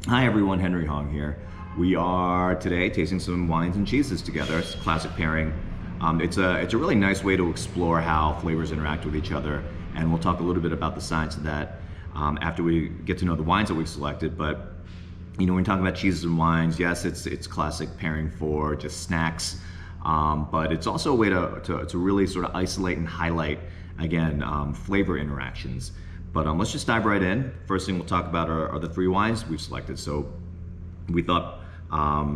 Hi everyone, Henry Hong here. We are today tasting some wines and cheeses together. It's a classic pairing. It's a really nice way to explore how flavors interact with each other, and we'll talk a little bit about the science of that after we get to know the wines that we've selected. But you know, when we talk about cheeses and wines, yes, it's classic pairing for just snacks, but it's also a way to really sort of isolate and highlight again flavor interactions. But let's just dive right in. First thing we'll talk about are the three wines we've selected. So we thought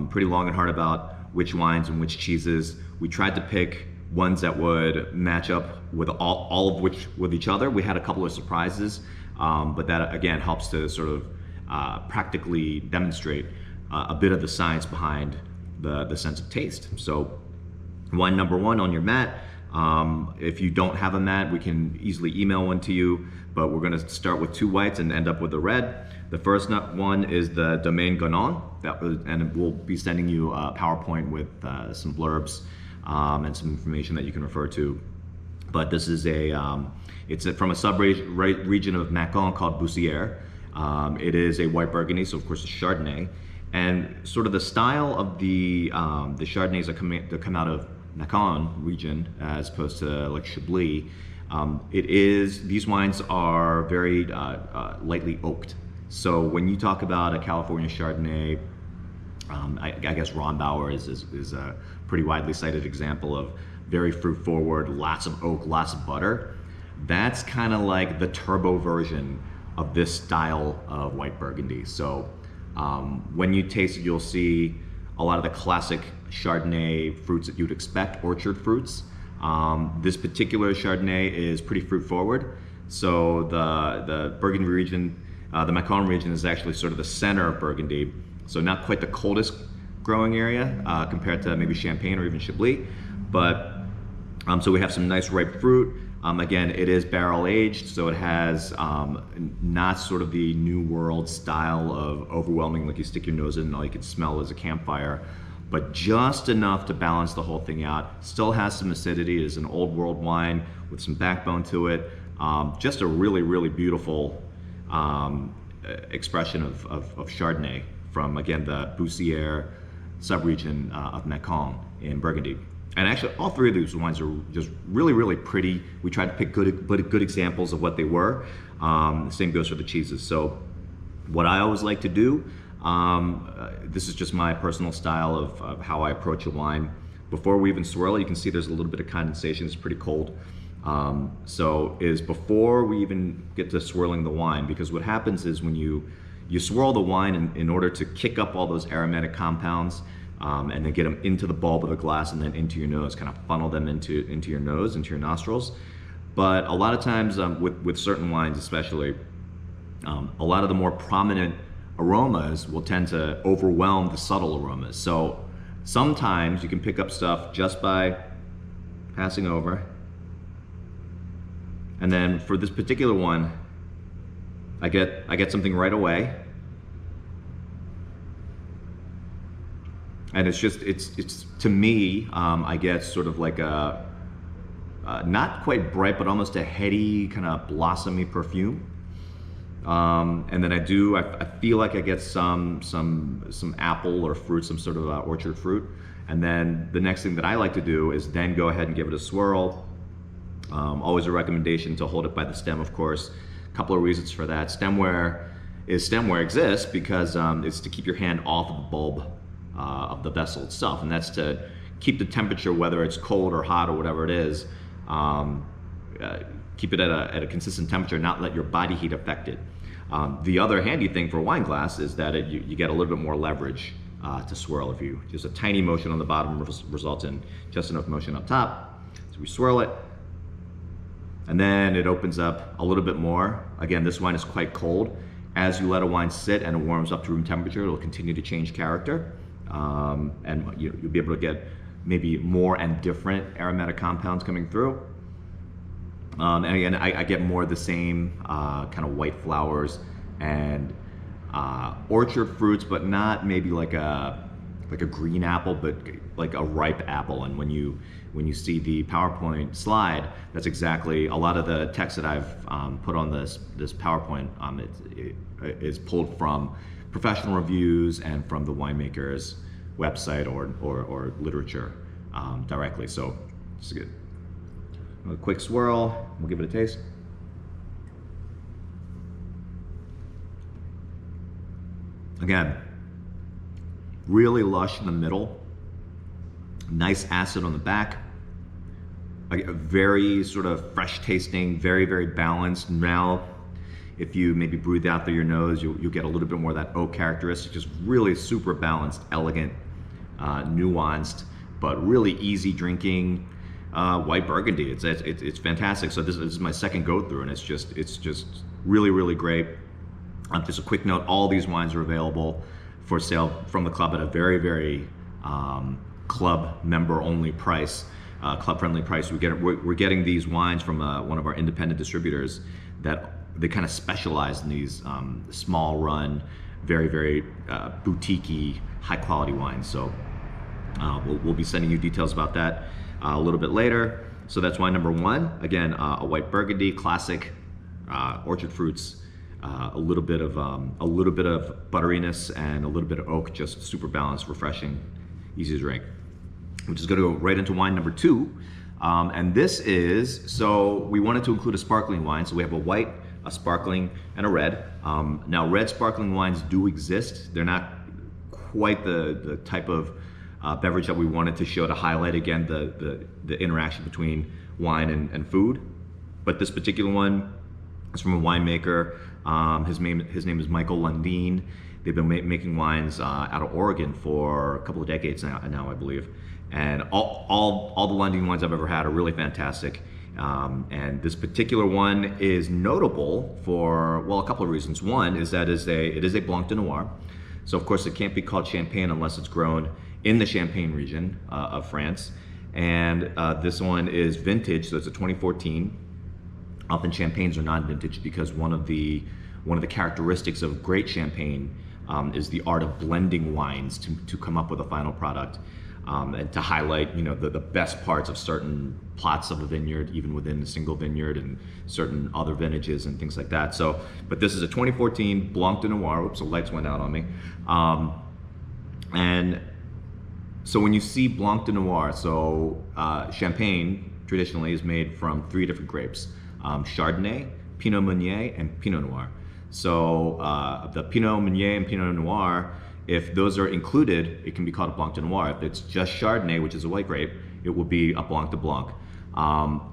pretty long and hard about which wines and which cheeses. We tried to pick ones that would match up with all of which with each other. We had a couple of surprises, but that again helps to sort of practically demonstrate a bit of the science behind the sense of taste. So wine number one on your mat. If you don't have a mat, we can easily email one to you, but we're going to start with two whites and end up with a red. The first one is the Domaine Gonon, and we'll be sending you a PowerPoint with some blurbs and some information that you can refer to. But this is from a sub-region of Macon called Bussière. It is a white Burgundy, so of course it's Chardonnay, and sort of the style of the Chardonnays that come out of Macon region as opposed to like Chablis. These wines are very lightly oaked. So when you talk about a California Chardonnay, I guess Rombauer is a pretty widely cited example of very fruit forward, lots of oak, lots of butter. That's kind of like the turbo version of this style of white Burgundy. So when you taste it, you'll see a lot of the classic Chardonnay fruits that you'd expect, orchard fruits. This particular Chardonnay is pretty fruit forward. So the Burgundy region, the Macon region is actually sort of the center of Burgundy. So not quite the coldest growing area compared to maybe Champagne or even Chablis. But so we have some nice ripe fruit. Again, it is barrel aged, so it has not sort of the New World style of overwhelming, like you stick your nose in and all you can smell is a campfire, but just enough to balance the whole thing out. Still has some acidity. It is an old world wine with some backbone to it. Just a really, really beautiful expression of Chardonnay from, again, the Bussière subregion of Macon in Burgundy. And actually, all three of these wines are just really, really pretty. We tried to pick good examples of what they were. The same goes for the cheeses. So what I always like to do, this is just my personal style of how I approach a wine. Before we even swirl it, you can see there's a little bit of condensation. It's pretty cold. So before we even get to swirling the wine, because what happens is when you swirl the wine in order to kick up all those aromatic compounds, and then get them into the bulb of the glass and then into your nose, kind of funnel them into your nose, into your nostrils. But a lot of times with certain wines especially, a lot of the more prominent aromas will tend to overwhelm the subtle aromas. So sometimes you can pick up stuff just by passing over. And then for this particular one, I get something right away. And it's to me, I get sort of like a, not quite bright, but almost a heady, kind of blossomy perfume. And then I feel like I get some apple or fruit, some sort of orchard fruit. And then the next thing that I like to do is then go ahead and give it a swirl. Always a recommendation to hold it by the stem, of course. A couple of reasons for that. Stemware exists because it's to keep your hand off of the bulb of the vessel itself, and that's to keep the temperature, whether it's cold or hot or whatever it is, keep it at a consistent temperature, not let your body heat affect it. The other handy thing for a wine glass is that you get a little bit more leverage to swirl. If you just a tiny motion on the bottom results in just enough motion up top. So we swirl it, and then it opens up a little bit more. Again, this wine is quite cold. As you let a wine sit and it warms up to room temperature, it'll continue to change character. And you'll be able to get maybe more and different aromatic compounds coming through. And again, I get more of the same kind of white flowers and orchard fruits, but not maybe like a green apple, but like a ripe apple. And when you see the PowerPoint slide, that's exactly a lot of the text that I've put on this PowerPoint. It is pulled from professional reviews and from the winemaker's website or literature directly. So it's good. A quick swirl, we'll give it a taste. Again, really lush in the middle, nice acid on the back, a very sort of fresh tasting, very, very balanced. Now, if you maybe breathe out through your nose, you'll get a little bit more of that oak characteristic, just really super balanced, elegant, nuanced, but really easy drinking white Burgundy. It's fantastic. So this is my second go through, and it's just really, really great. Just a quick note, all these wines are available for sale from the club at a very, very club member only price, club friendly price. We're getting these wines from one of our independent distributors that they kind of specialize in these small run, very, very boutique-y, high quality wines. So we'll be sending you details about that a little bit later. So that's wine number one. Again, a white Burgundy, classic, orchard fruits, a little bit of butteriness and a little bit of oak, just super balanced, refreshing, easy to drink. We're just going to go right into wine number two. And this is, so we wanted to include a sparkling wine. So we have a white, a sparkling, and a red. Now red sparkling wines do exist. They're not quite the type of beverage that we wanted to show to highlight, again, the interaction between wine and food. But this particular one is from a winemaker. His name is Michael Lundin. They've been making wines out of Oregon for a couple of decades now, I believe. And all the Lundin wines I've ever had are really fantastic. And this particular one is notable for, well, a couple of reasons. One is that it is a Blanc de Noir. So of course it can't be called Champagne unless it's grown in the Champagne region of France. And this one is vintage, so it's a 2014. Often champagnes are non-vintage because one of the characteristics of great champagne is the art of blending wines to come up with a final product, and to highlight, you know, the best parts of certain plots of a vineyard, even within a single vineyard, and certain other vintages and things like that. So, but this is a 2014 Blanc de Noir. Oops, the lights went out on me. And so when you see Blanc de Noir, so champagne traditionally is made from three different grapes. Chardonnay, Pinot Meunier, and Pinot Noir. So the Pinot Meunier and Pinot Noir, if those are included, it can be called a Blanc de Noir. If it's just Chardonnay, which is a white grape, it will be a Blanc de Blanc.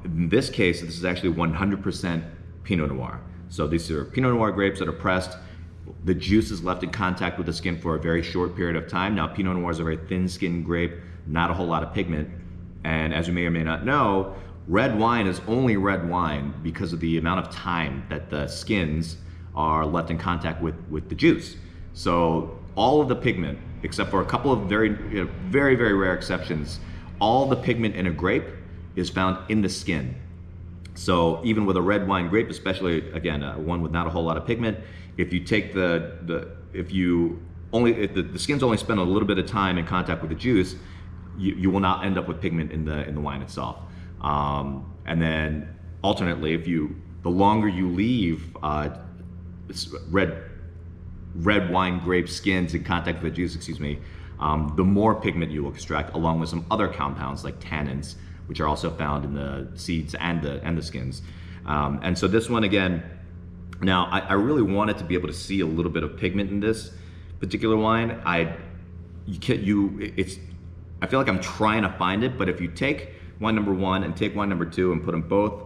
In this case, this is actually 100% Pinot Noir. So these are Pinot Noir grapes that are pressed. The juice is left in contact with the skin for a very short period of time. Now, Pinot Noir is a very thin-skinned grape, not a whole lot of pigment. And as you may or may not know, red wine is only red wine because of the amount of time that the skins are left in contact with the juice. So all of the pigment, except for a couple of very, very rare exceptions, all the pigment in a grape is found in the skin. So even with a red wine grape, especially, again, one with not a whole lot of pigment, if you take if the skins only spend a little bit of time in contact with the juice, you will not end up with pigment in the wine itself. And then alternately, the longer you leave red wine grape skins in contact with the juice, the more pigment you will extract, along with some other compounds like tannins, which are also found in the seeds and the skins. And so this one, again, now I really wanted to be able to see a little bit of pigment in this particular wine. I feel like I'm trying to find it, but if you take wine number one and take wine number two and put them both,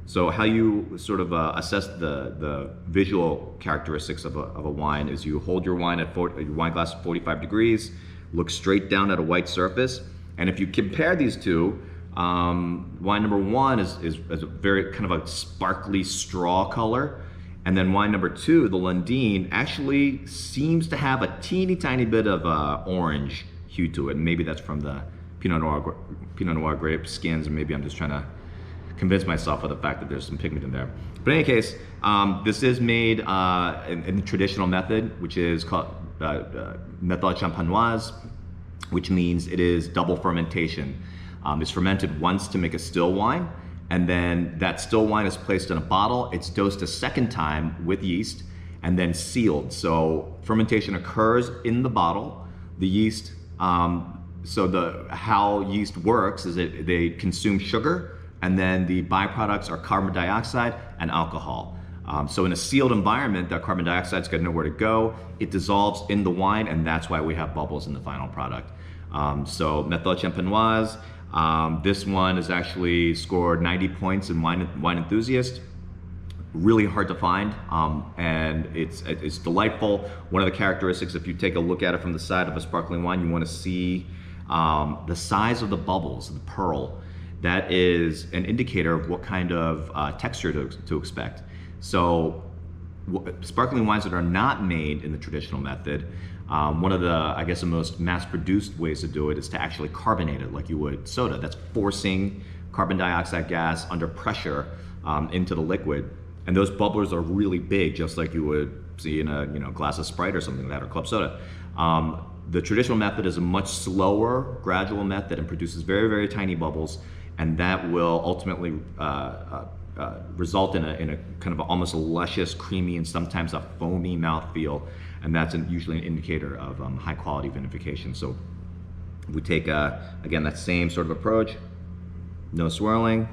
so how you sort of assess the visual characteristics of a wine is you hold your wine your wine glass at 45 degrees, look straight down at a white surface, and if you compare these two, wine number one is a very kind of a sparkly straw color, and then wine number two, the Lundin, actually seems to have a teeny tiny bit of orange hue to it. And maybe that's from the Pinot Noir grape skins, and maybe I'm just trying to convince myself of the fact that there's some pigment in there. But in any case, this is made in the traditional method, which is called méthode champenoise, which means it is double fermentation. It's fermented once to make a still wine, and then that still wine is placed in a bottle. It's dosed a second time with yeast, and then sealed. So fermentation occurs in the bottle. The yeast, how yeast works is that they consume sugar, and then the byproducts are carbon dioxide and alcohol. So in a sealed environment, that carbon dioxide's got nowhere to go. It dissolves in the wine, and that's why we have bubbles in the final product. So Méthode Champenoise, this one has actually scored 90 points in Wine Enthusiast. Really hard to find, and it's delightful. One of the characteristics, if you take a look at it from the side of a sparkling wine, you want to see the size of the bubbles, the pearl. That is an indicator of what kind of texture to expect. So sparkling wines that are not made in the traditional method, one of the, I guess, the most mass-produced ways to do it is to actually carbonate it like you would soda. That's forcing carbon dioxide gas under pressure into the liquid. And those bubblers are really big, just like you would see in a glass of Sprite or something like that, or club soda. The traditional method is a much slower, gradual method and produces very, very tiny bubbles, and that will ultimately result in a kind of almost a luscious, creamy, and sometimes a foamy mouthfeel, and that's usually an indicator of high quality vinification. So we take, again, that same sort of approach, no swirling.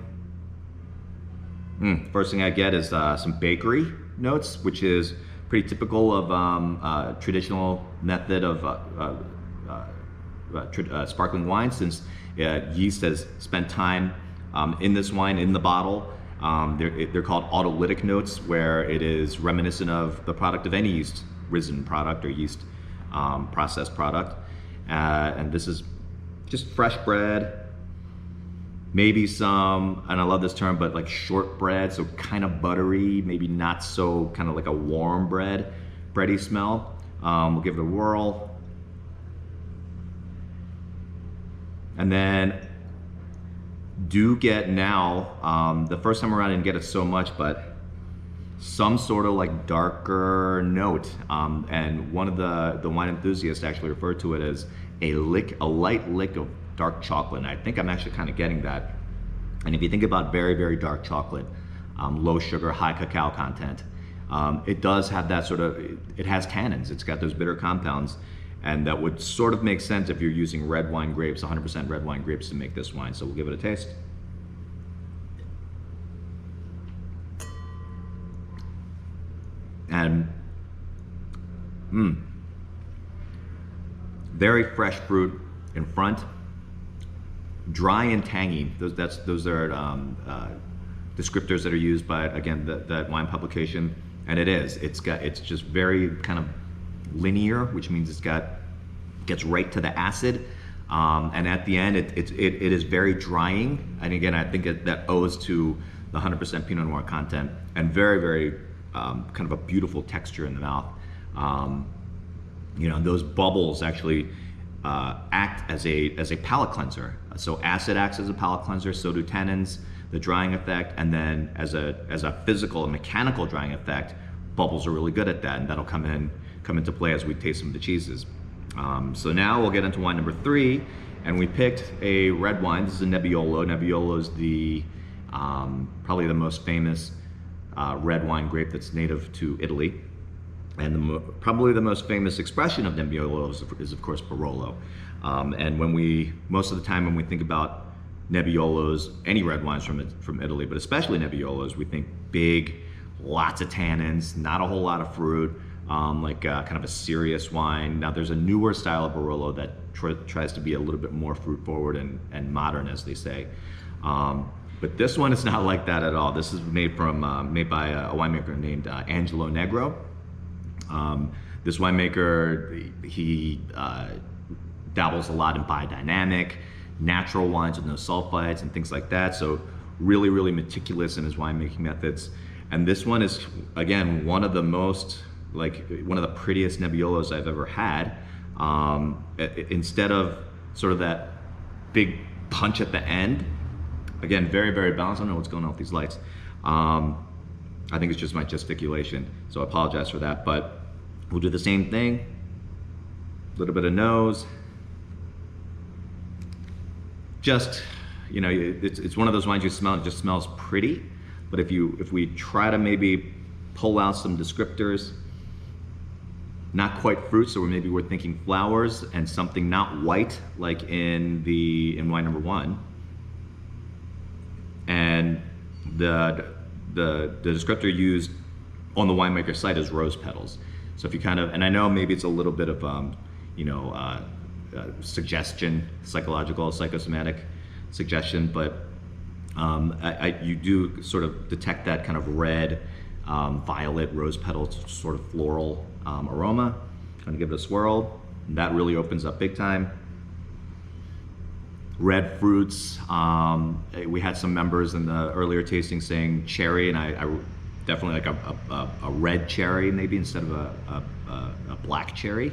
First thing I get is some bakery notes, which is pretty typical of traditional method of sparkling wine, since yeast has spent time in this wine, in the bottle. They're called autolytic notes, where it is reminiscent of the product of any yeast risen product or yeast processed product. And this is just fresh bread, maybe some, and I love this term, but like shortbread, so kind of buttery, maybe not so kind of like a warm bready smell. We'll give it a whirl. And then do get now, the first time around I didn't get it so much, but some sort of like darker note. And one of the wine enthusiasts actually referred to it as a light lick of dark chocolate. And I think I'm actually kind of getting that. And if you think about very, very dark chocolate, low sugar, high cacao content, it does have that sort of, it has tannins, it's got those bitter compounds, and that would sort of make sense if you're using red wine grapes, 100% red wine grapes to make this wine. So we'll give it a taste. And very fresh fruit in front, dry and tangy. Those are descriptors that are used by, again, that wine publication, and it's just very kind of linear, which means gets right to the acid, and at the end it is very drying. And again, I think that owes to the 100% Pinot Noir content, and very, very kind of a beautiful texture in the mouth. Those bubbles actually act as a palate cleanser. So acid acts as a palate cleanser, so do tannins, the drying effect, and then as a physical and mechanical drying effect, bubbles are really good at that, and that'll come into play as we taste some of the cheeses. So now we'll get into wine number 3, and we picked a red wine. This is a Nebbiolo. Nebbiolo is the probably the most famous red wine grape that's native to Italy. And probably the most famous expression of Nebbiolo is of course Barolo. And most of the time when we think about Nebbiolos, any red wines from Italy, but especially Nebbiolos, we think big, lots of tannins, not a whole lot of fruit, kind of a serious wine. Now there's a newer style of Barolo that tries to be a little bit more fruit forward and modern, as they say. But this one is not like that at all. This is made by a winemaker named Angelo Negro. This winemaker, he dabbles a lot in biodynamic, natural wines with no sulfites and things like that. So really, really meticulous in his winemaking methods. And this one is, again, one of the prettiest Nebbiolos I've ever had. Instead of sort of that big punch at the end, again, very, very balanced. I don't know what's going on with these lights. I think it's just my gesticulation, so I apologize for that. But we'll do the same thing. A little bit of nose. Just, it's one of those wines you smell, it just smells pretty. But if we try to maybe pull out some descriptors, not quite fruit, so maybe we're thinking flowers, and something not white, like in wine number 1. And the descriptor used on the winemaker site is rose petals. So if you kind of, and I know maybe it's a little bit of suggestion, psychological, psychosomatic suggestion, but you do sort of detect that kind of red, violet rose petals, sort of floral aroma. Kind of give it a swirl. And that really opens up big time. Red fruits. We had some members in the earlier tasting saying cherry, and I definitely like a red cherry maybe instead of a black cherry.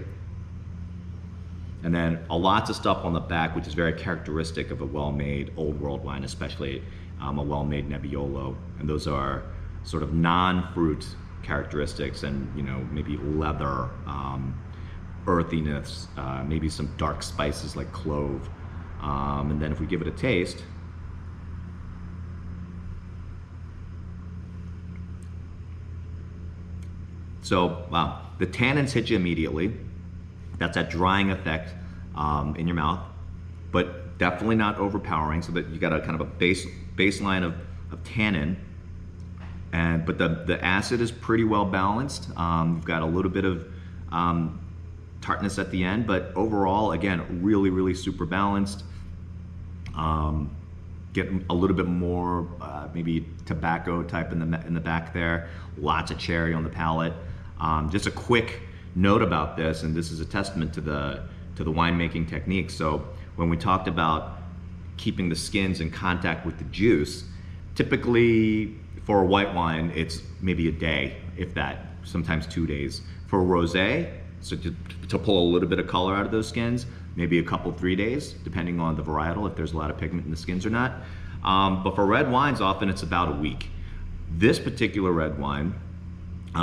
And then lots of stuff on the back, which is very characteristic of a well-made Old World wine, especially a well-made Nebbiolo. And those are sort of non-fruit characteristics, and maybe leather, earthiness, maybe some dark spices like clove. And then if we give it a taste, so wow, the tannins hit you immediately. That's that drying effect in your mouth, but definitely not overpowering, so that you got a kind of a baseline of tannin. But the acid is pretty well balanced. You've got a little bit of tartness at the end, but overall, again, really, really super balanced. Get a little bit more maybe tobacco type in the back there. Lots of cherry on the palate. Just a quick note about this, and this is a testament to the winemaking technique. So when we talked about keeping the skins in contact with the juice, typically for a white wine, it's maybe a day, if that, sometimes 2 days. For a rosé, so to pull a little bit of color out of those skins, maybe a couple, 3 days, depending on the varietal, if there's a lot of pigment in the skins or not. But for red wines, often it's about a week. This particular red wine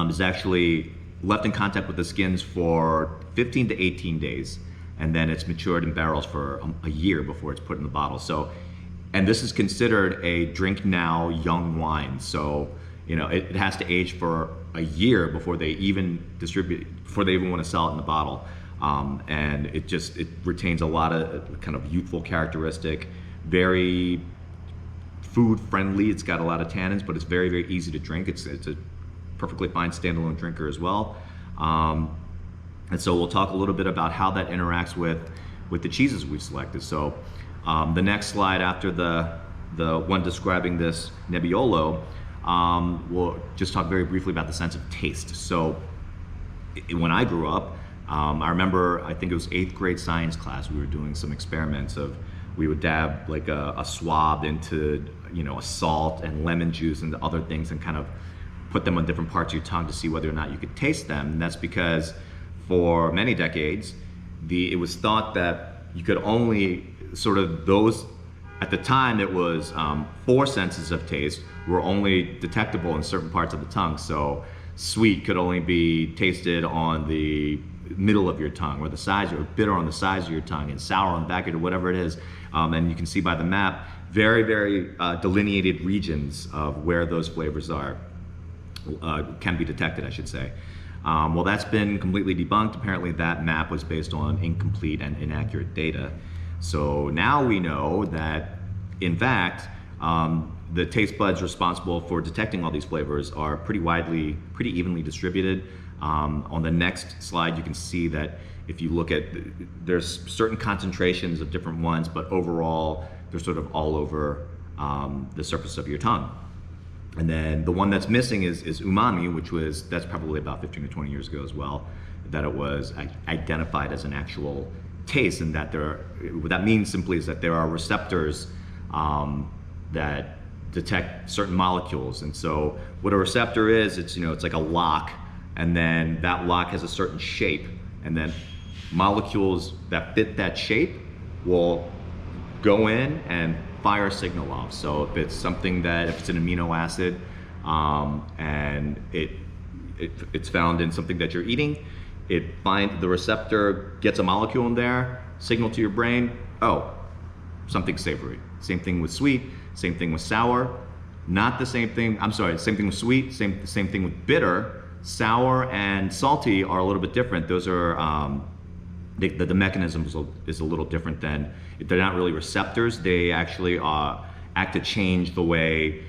is actually left in contact with the skins for 15 to 18 days, and then it's matured in barrels for a year before it's put in the bottle. So, and this is considered a drink now young wine. So, it has to age for a year before they even want to sell it in the bottle. And it retains a lot of kind of youthful characteristic, very food friendly. It's got a lot of tannins, but it's very, very easy to drink. It's a perfectly fine standalone drinker as well. And so we'll talk a little bit about how that interacts with the cheeses we've selected. So the next slide after the one describing this Nebbiolo, we'll just talk very briefly about the sense of taste. So when I grew up, I remember, I think it was 8th grade science class, we were doing some experiments of, we would dab like a swab into, a salt and lemon juice and other things, and kind of put them on different parts of your tongue to see whether or not you could taste them. And that's because for many decades, it was thought that you could only sort of those, at the time it was 4 senses of taste were only detectable in certain parts of the tongue. So sweet could only be tasted on the middle of your tongue, or the sides, or bitter on the sides of your tongue, and sour on the back of it, or whatever it is. And you can see by the map, very, very delineated regions of where those flavors are, can be detected, I should say. Well, that's been completely debunked. Apparently that map was based on incomplete and inaccurate data. So now we know that, in fact, the taste buds responsible for detecting all these flavors are pretty evenly distributed. On the next slide, you can see that if you look at, there's certain concentrations of different ones, but overall, they're sort of all over the surface of your tongue. And then the one that's missing is umami, that's probably about 15 to 20 years ago as well, that it was identified as an actual taste, and that what that means simply is that there are receptors that detect certain molecules. And so what a receptor is, it's like a lock, and then that lock has a certain shape, and then molecules that fit that shape will go in and fire a signal off. So if it's something if it's an amino acid, and it's found in something that you're eating, the receptor gets a molecule in there, signal to your brain, oh, something savory. Same thing with sweet, same thing with sour. Not the same thing, I'm sorry, same thing with sweet, same thing with bitter, Sour and salty are a little bit different. Those are the mechanism is a little different than, they're not really receptors. They actually act to change the way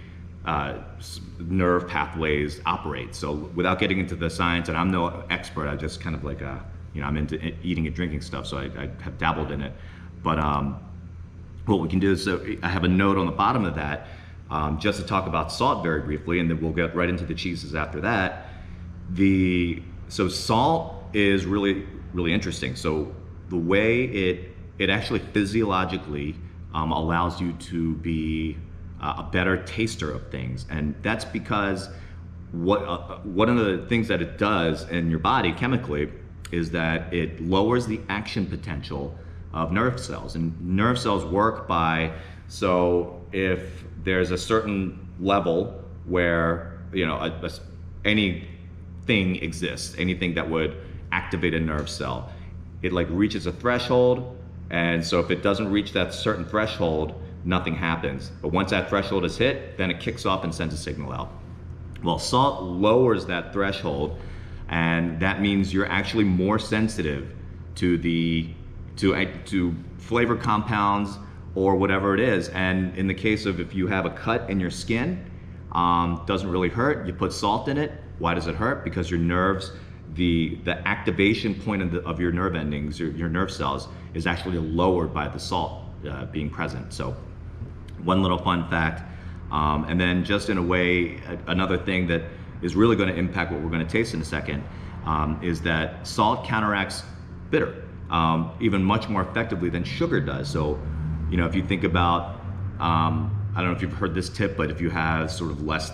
nerve pathways operate. So without getting into the science, and I'm no expert, I just kind of like, I'm into eating and drinking stuff, so I have dabbled in it. But what we can do is, so I have a note on the bottom of that, just to talk about salt very briefly, and then we'll get right into the cheeses after that. So salt is really interesting. So the way it actually physiologically allows you to be a better taster of things, and that's because one of the things that it does in your body chemically is that it lowers the action potential of nerve cells. And nerve cells work by, so if there's a certain level where anything exists, anything that would activate a nerve cell, it like reaches a threshold, and so if it doesn't reach that certain threshold, nothing happens. But once that threshold is hit, then it kicks off and sends a signal out. Well, salt lowers that threshold, and that means you're actually more sensitive to flavor compounds or whatever it is. And in the case of, if you have a cut in your skin, doesn't really hurt, you put salt in it. Why does it hurt? Because your nerves, the activation point of your nerve endings, your nerve cells, is actually lowered by the salt being present. So one little fun fact. And then just in a way, another thing that is really going to impact what we're going to taste in a second, is that salt counteracts bitter even much more effectively than sugar does. So, if you think about, I don't know if you've heard this tip, but if you have sort of less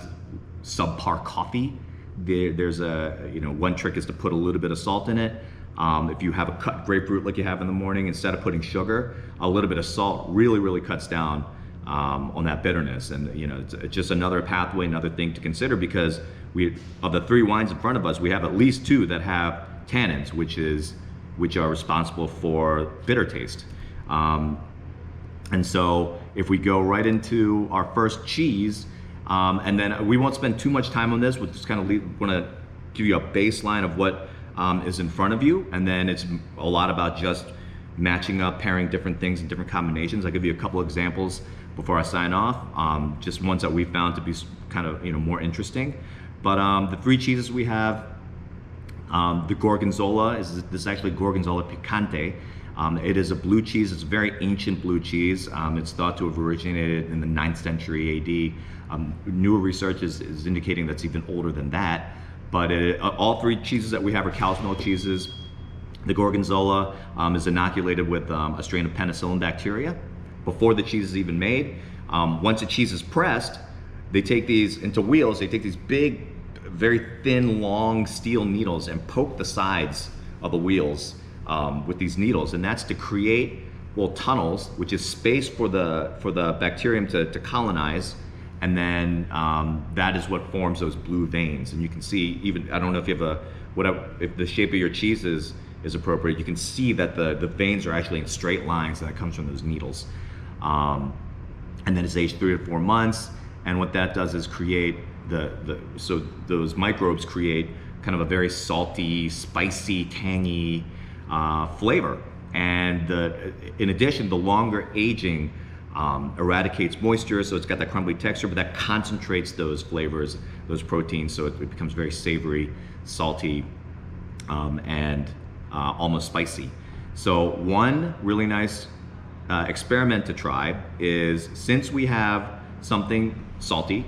subpar coffee, there's one trick is to put a little bit of salt in it. If you have a cut grapefruit like you have in the morning, instead of putting sugar, a little bit of salt really cuts down on that bitterness. And it's just another pathway, another thing to consider, because of the 3 wines in front of us, we have at least 2 that have tannins, which are responsible for bitter taste. And so if we go right into our first cheese, and then we won't spend too much time on this, we'll just kind of want to give you a baseline of what is in front of you, and then it's a lot about just matching up, pairing different things in different combinations. I'll give you a couple examples before I sign off, just ones that we found to be kind of more interesting. But the 3 cheeses we have, the Gorgonzola this is actually Gorgonzola Picante. It is a blue cheese. It's a very ancient blue cheese. It's thought to have originated in the 9th century AD. Newer research is indicating that's even older than that. But all 3 cheeses that we have are cow's milk cheeses. The Gorgonzola is inoculated with a strain of penicillin bacteria before the cheese is even made. Once a cheese is pressed, they take these into wheels. They take these big, very thin, long steel needles and poke the sides of the wheels with these needles, and that's to create tunnels, which is space for the bacterium to colonize, and then that is what forms those blue veins. And you can see, even, I don't know if you have if the shape of your cheese is appropriate, you can see that the veins are actually in straight lines, and that comes from those needles. And then it's aged 3 to 4 months, and what that does is create so those microbes create kind of a very salty, spicy, tangy flavor. And in addition, the longer aging eradicates moisture, so it's got that crumbly texture, but that concentrates those flavors, those proteins, so it becomes very savory, salty, and almost spicy. So one really nice experiment to try is, since we have something salty,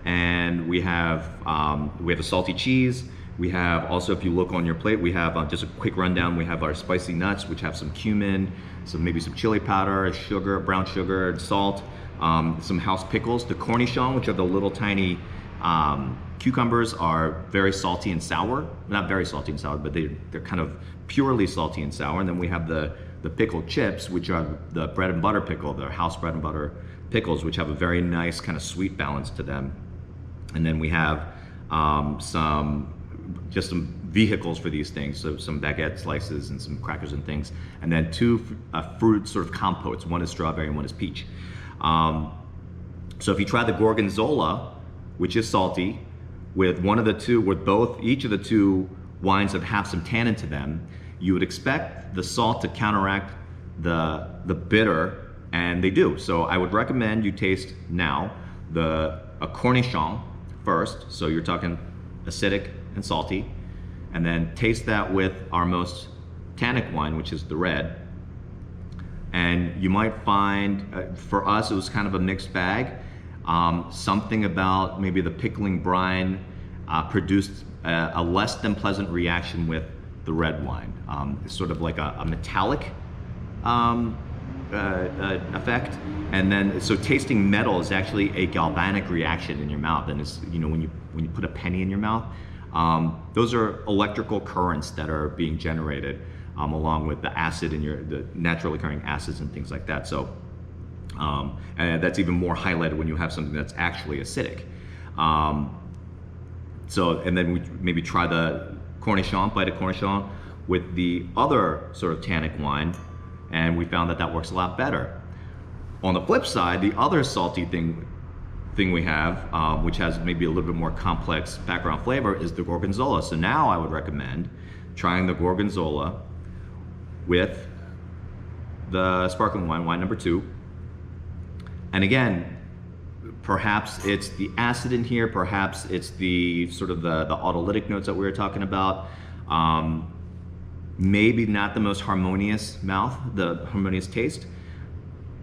and we have a salty cheese, we have also, if you look on your plate, we have just a quick rundown. We have our spicy nuts, which have some cumin, maybe some chili powder, sugar, brown sugar, salt, some house pickles. The cornichon, which are the little tiny cucumbers, are very salty and sour. Not very salty and sour, but they're kind of purely salty and sour. And then we have the pickled chips, which are the bread and butter pickle, the house bread and butter pickles, which have a very nice kind of sweet balance to them. And then we have some vehicles for these things, so some baguette slices and some crackers and things, and then 2 fruit sort of compotes. One is strawberry and one is peach. So if you try the Gorgonzola, which is salty, with each of the two wines that have some tannin to them, you would expect the salt to counteract the bitter, and they do. So I would recommend you taste now a Cornichon first. So you're talking acidic and salty, and then taste that with our most tannic wine, which is the red. And you might find, for us, it was kind of a mixed bag. Something about maybe the pickling brine produced a less than pleasant reaction with the red wine. It's sort of like a metallic effect. And then, so tasting metal is actually a galvanic reaction in your mouth. And it's, you know, when you put a penny in your mouth, those are electrical currents that are being generated along with the acid in the naturally occurring acids and things like that. So, and that's even more highlighted when you have something that's actually acidic. So, and then we maybe try the Cornichon, bite of Cornichon with the other sort of tannic wine, and we found that works a lot better. On the flip side, the other salty thing we have, which has maybe a little bit more complex background flavor, is the Gorgonzola. So now I would recommend trying the Gorgonzola with the sparkling wine number 2. And again, perhaps it's the acid in here, perhaps it's the sort of the autolytic notes that we were talking about. Maybe not the most harmonious taste,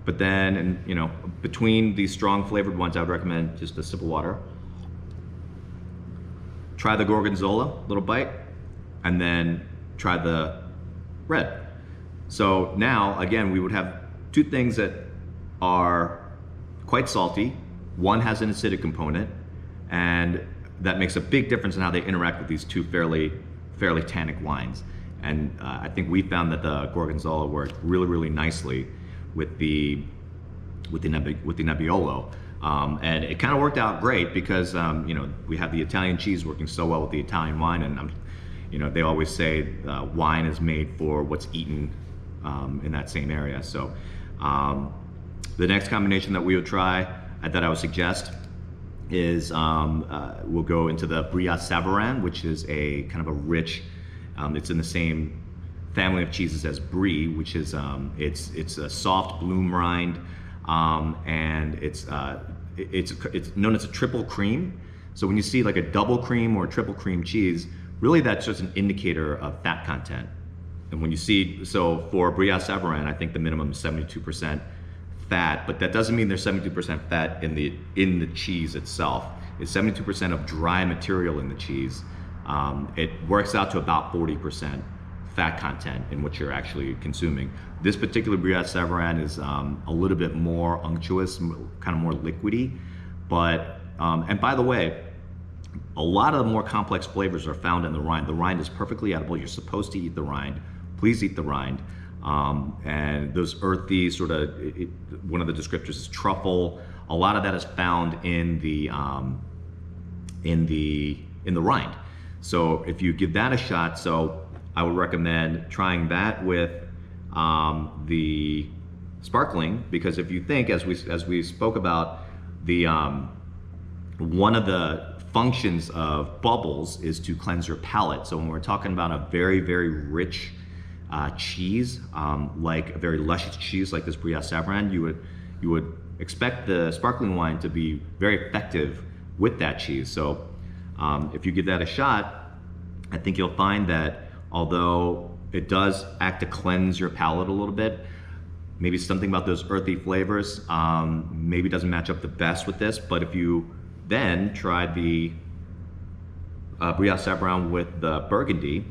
but then, and you know, between these strong flavored ones, I would recommend just a sip of water. Try the Gorgonzola, little bite, and then try the red. So now, again, we would have two things that are quite salty. One has an acidic component, and that makes a big difference in how they interact with these two fairly tannic wines. And I think we found that the Gorgonzola worked really nicely with the Nebbiolo, and it kind of worked out great because you know, we have the Italian cheese working so well with the Italian wine, and you know, they always say wine is made for what's eaten in that same area. So the next combination that we would try, that I would suggest, is we'll go into the Brillat Savarin, which is a kind of a rich, it's in the same family of cheeses as Brie, which is it's a soft bloom rind, and it's known as a triple cream. So when you see like a double cream or a triple cream cheese, really that's just an indicator of fat content. And when you see, so for Brillat Savarin, I think the minimum is 72% fat, but that doesn't mean there's 72% fat in the cheese itself. It's 72% of dry material in the cheese. It works out to about 40% fat content in what you're actually consuming. This particular Brillat Savarin is a little bit more unctuous, kind of more liquidy, but, and by the way, a lot of the more complex flavors are found in the rind. The rind is perfectly edible. You're supposed to eat the rind. Please eat the rind. And those earthy sort of, one of the descriptors is truffle. A lot of that is found in the rind. So if you give that a shot, so I would recommend trying that with the sparkling, because if you think, as we spoke about, the one of the functions of bubbles is to cleanse your palate. So when we're talking about a very rich cheese, like a very luscious cheese like this Brillat Savarin, you would expect the sparkling wine to be very effective with that cheese. So if you give that a shot, I think you'll find that although it does act to cleanse your palate a little bit, maybe something about those earthy flavors maybe doesn't match up the best with this. But if you then try the Brillat Savarin with the Burgundy,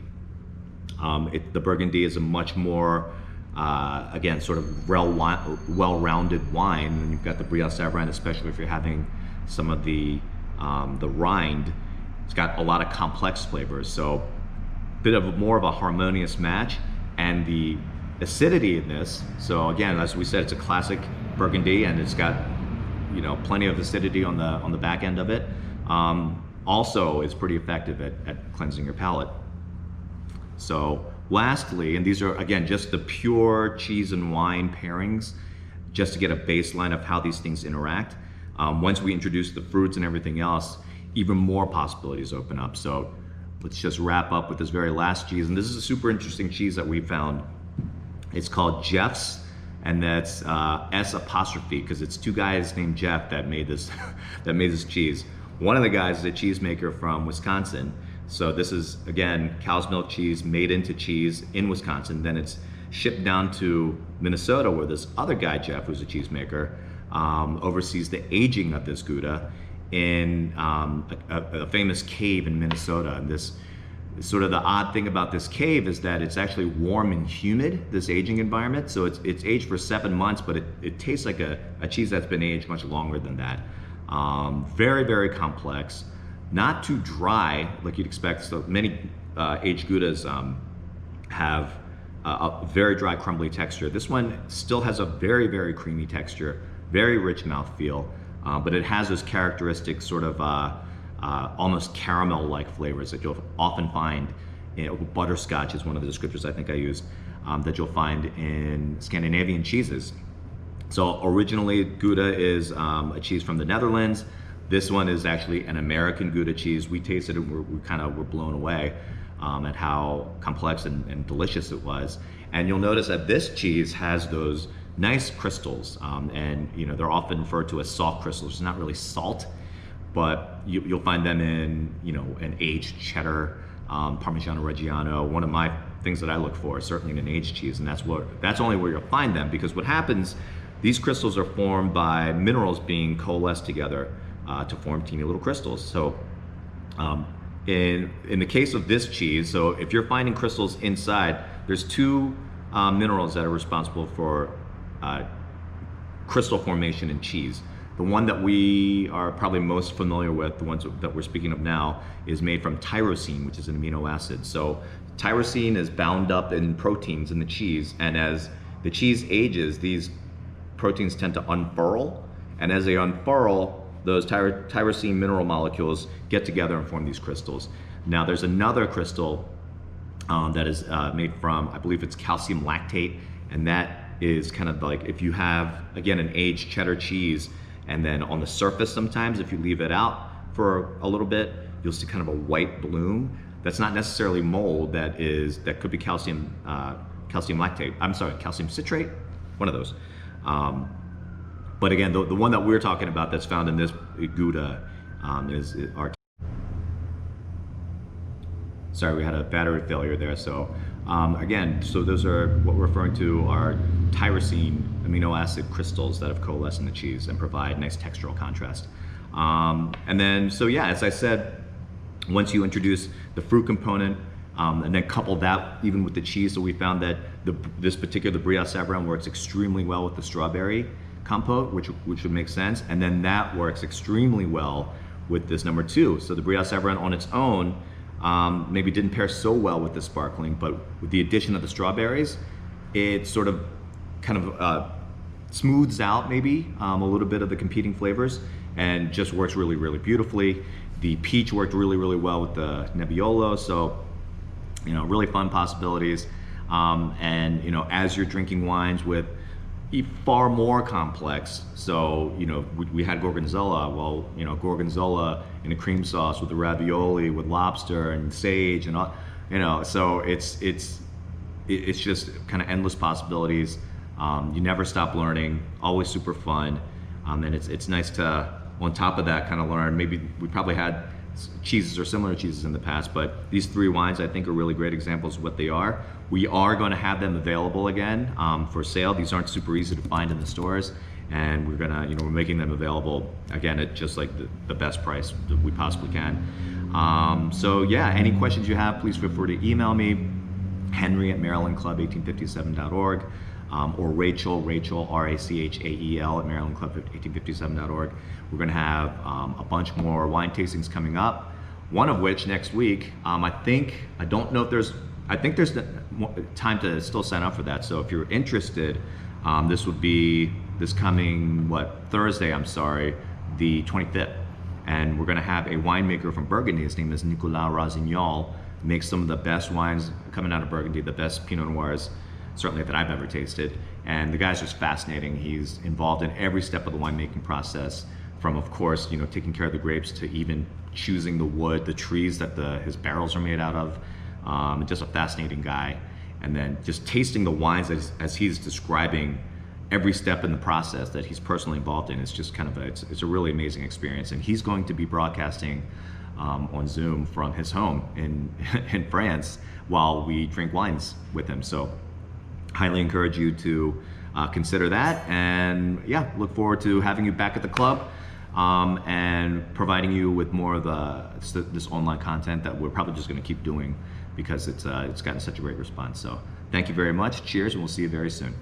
the Burgundy is a much more, again, sort of well-rounded wine. And you've got the Brillat Savarin, especially if you're having some of the rind. It's got a lot of complex flavors, so a bit of more of a harmonious match. And the acidity in this, so again, as we said, it's a classic Burgundy, and it's got, you know, plenty of acidity on the back end of it. Also is pretty effective at cleansing your palate. So lastly, and these are again just the pure cheese and wine pairings, just to get a baseline of how these things interact. Once we introduce the fruits and everything else, even more possibilities open up. So let's just wrap up with this very last cheese. And this is a super interesting cheese that we found. It's called Jeff's, and that's S apostrophe, because it's two guys named Jeff that made this that made this cheese. One of the guys is a cheesemaker from Wisconsin. So this is, again, cow's milk cheese made into cheese in Wisconsin. Then it's shipped down to Minnesota, where this other guy, Jeff, who's a cheesemaker, oversees the aging of this Gouda in a famous cave in Minnesota. And this sort of the odd thing about this cave is that it's actually warm and humid, this aging environment. So it's aged for 7 months, but it tastes like a cheese that's been aged much longer than that. Very, very complex, not too dry like you'd expect. So many aged Goudas have a very dry, crumbly texture. This one still has a very, very creamy texture, very rich mouthfeel, but it has those characteristic sort of almost caramel-like flavors that you'll often find butterscotch is one of the descriptors I think I used, that you'll find in Scandinavian cheeses. So originally, Gouda is a cheese from the Netherlands. This one is actually an American Gouda cheese. We tasted it, we kind of were blown away at how complex and delicious it was. And you'll notice that this cheese has those nice crystals, and they're often referred to as soft crystals. It's not really salt, but you'll find them in an aged cheddar, Parmigiano Reggiano. One of my things that I look for is certainly in an aged cheese, and that's only where you'll find them, because what happens, these crystals are formed by minerals being coalesced together to form teeny little crystals. So in the case of this cheese, so if you're finding crystals inside, there's two minerals that are responsible for crystal formation in cheese. The one that we are probably most familiar with, the ones that we're speaking of now, is made from tyrosine, which is an amino acid. So tyrosine is bound up in proteins in the cheese, and as the cheese ages, these proteins tend to unfurl, and as they unfurl, those tyrosine mineral molecules get together and form these crystals. Now there's another crystal that is made from, I believe it's calcium lactate, and that is kind of like if you have, again, an aged cheddar cheese, and then on the surface sometimes, if you leave it out for a little bit, you'll see kind of a white bloom. That's not necessarily mold, that could be calcium lactate. I'm sorry, calcium citrate, one of those. But again, the one that we're talking about that's found in this Gouda is our. Sorry, we had a battery failure there. So again, so those are what we're referring to are tyrosine amino acid crystals that have coalesced in the cheese and provide nice textural contrast. And then, so yeah, as I said, once you introduce the fruit component and then couple that even with the cheese, so we found that this particular Brillat Savarin works extremely well with the strawberry compote, which would make sense, and then that works extremely well with this number two. So the Brillat Savarin on its own maybe didn't pair so well with the sparkling, but with the addition of the strawberries, it sort of kind of smooths out maybe a little bit of the competing flavors and just works really, really beautifully. The peach worked really, really well with the Nebbiolo, so really fun possibilities. And as you're drinking wines with far more complex, so we had Gorgonzola. Well, Gorgonzola in a cream sauce with the ravioli, with lobster and sage, and all, so it's just kind of endless possibilities. You never stop learning, always super fun, and it's nice to, on top of that, kind of learn. Maybe we probably had cheeses or similar cheeses in the past, but these three wines I think are really great examples of what they are. We are going to have them available again for sale. These aren't super easy to find in the stores, and we're gonna, we're making them available again at just like the best price that we possibly can. So yeah, any questions you have, please feel free to email me, henry@marylandclub1857.org, or Rachel, R-A-C-H-A-E-L @marylandclub1857.org. We're going to have a bunch more wine tastings coming up. One of which next week, I think there's time to still sign up for that. So if you're interested, this would be this coming Thursday. I'm sorry, the 25th, and we're going to have a winemaker from Burgundy. His name is Nicolas Rossignol. Makes some of the best wines coming out of Burgundy, the best Pinot Noirs certainly that I've ever tasted, and the guy's just fascinating. He's involved in every step of the winemaking process, from, of course, taking care of the grapes to even choosing the wood, the trees that his barrels are made out of. Just a fascinating guy. And then just tasting the wines as he's describing every step in the process that he's personally involved in. It's just kind of it's a really amazing experience. And he's going to be broadcasting on Zoom from his home in France while we drink wines with him. So highly encourage you to consider that. And yeah, look forward to having you back at the club and providing you with more of this online content that we're probably just going to keep doing because it's gotten such a great response. So thank you very much. Cheers, and we'll see you very soon.